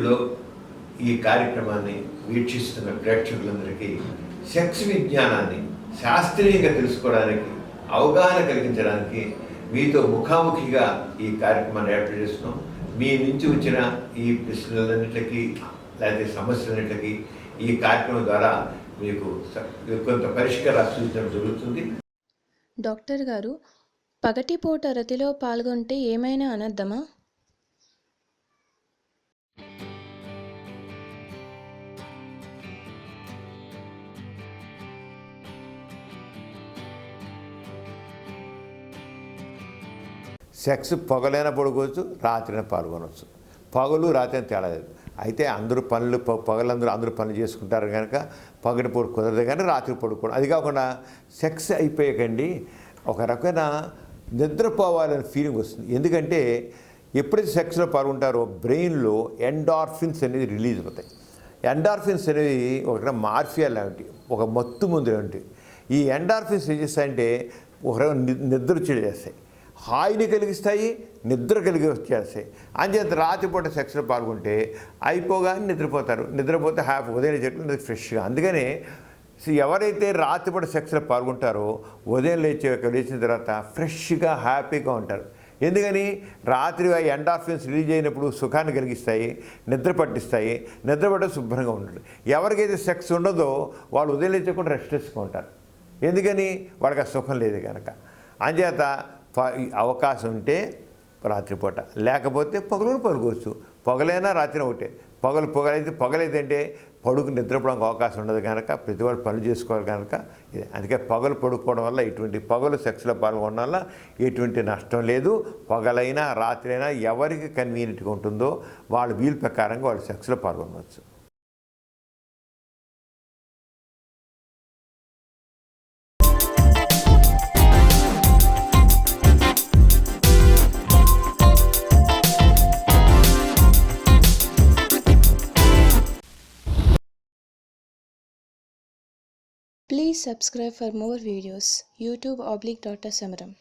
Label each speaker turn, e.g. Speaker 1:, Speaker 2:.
Speaker 1: యూట్యూబ్లో ఈ కార్యక్రమాన్ని వీక్షిస్తున్న ప్రేక్షకులందరికీ సెక్స్ విజ్ఞానాన్ని శాస్త్రీయంగా తెలుసుకోవడానికి, అవగాహన కలిగించడానికి మీతో ముఖాముఖిగా ఈ కార్యక్రమాన్ని ఏర్పాటు చేస్తున్నాం. మీ నుంచి వచ్చిన ఈ ప్రశ్నలన్నింటికి లేకపోతే సమస్యలన్నింటికి ఈ కార్యక్రమం ద్వారా మీకు కొంత పరిష్కారాలు సూచించడం జరుగుతుంది.
Speaker 2: డాక్టర్ గారు, పగటిపూట రతిలో పాల్గొంటే ఏమైనా అనర్థమా?
Speaker 3: సెక్స్ పగలైనా పడుకోవచ్చు, రాత్రిన పాల్గొనవచ్చు. పగలు రాత్రి తేడా లేదు. అయితే అందరూ అందరూ పనులు చేసుకుంటారు కనుక పగటి పూట కుదరదు, కానీ రాత్రి పడుకోవడం. అది కాకుండా సెక్స్ అయిపోయాకండి ఒక రకమైన నిద్రపోవాలనే ఫీలింగ్ వస్తుంది. ఎందుకంటే ఎప్పుడైతే సెక్స్లో పాల్గొంటారో బ్రెయిన్లో ఎండార్ఫిన్స్ అనేది రిలీజ్ అవుతాయి. ఎండార్ఫిన్స్ అనేవి ఒక మార్ఫియా లాంటివి, ఒక మత్తు మందు లాంటివి. ఈ ఎండార్ఫిన్స్ ఏం చేస్తాయంటే ఒక నిద్ర చేస్తాయి, హాయిని కలిగిస్తాయి, నిద్ర కలిగి వచ్చేస్తాయి. అంచేత రాత్రిపూట సెక్స్లో పాల్గొంటే అయిపోగానే నిద్రపోతారు. నిద్రపోతే ఉదయం చెట్లు ఫ్రెష్గా. అందుకనే ఎవరైతే రాత్రిపూట సెక్స్లో పాల్గొంటారో ఉదయం లేచిన తర్వాత ఫ్రెష్గా హ్యాపీగా ఉంటారు. ఎందుకని? రాత్రి ఎండార్ఫిన్స్ రిలీజ్ అయినప్పుడు సుఖాన్ని కలిగిస్తాయి, నిద్ర పట్టిస్తాయి. నిద్ర పట్టే శుభ్రంగా ఉంటాడు. ఎవరికైతే సెక్స్ ఉండదో వాళ్ళు ఉదయం లేచకుండా రెస్ట్లెస్గా ఉంటారు. ఎందుకని? వాళ్ళకి ఆ సుఖం లేదు కనుక. అంచేత అవకాశం ఉంటే రాత్రిపూట, లేకపోతే పగలు పడుకోవచ్చు. పగలైనా రాత్రి ఒకటే. పగలైతే అంటే నిద్రపోవడానికి అవకాశం ఉండదు కనుక ప్రతి వాళ్ళు పనులు చేసుకోవాలి కనుక ఇది. అందుకే పగలు పడుకోవడం వల్ల పగలు సెక్స్లో పాల్గొనడం వల్ల ఎటువంటి నష్టం లేదు. పగలైనా రాత్రి అయినా ఎవరికి కన్వీనియంట్గా ఉంటుందో వాళ్ళ వీలు ప్రకారంగా వాళ్ళు సెక్స్లో పాల్గొనవచ్చు.
Speaker 2: Please subscribe for more videos. YouTube /Dr. Samaram.